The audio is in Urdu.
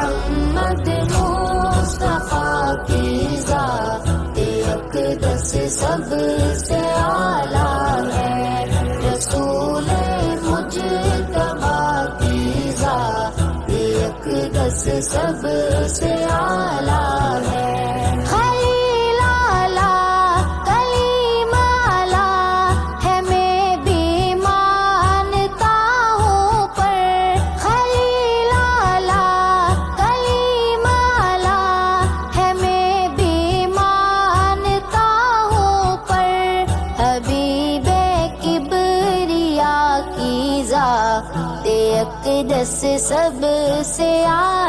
محمد مصطفیٰ کی ذات اقدس سب سے اعلیٰ ہے، رسول مجتبیٰ کی ذات اقدس سب سے اعلیٰ ہے۔ خلیل اعلیٰ کلیم اعلیٰ ہے، میں بھی مانتا ہوں، پر خلیل اعلیٰ کلیم اعلیٰ ہے، میں بھی مانتا ہوں، پر حبیب کبریا کی ذات اقدس سب سے اعلیٰ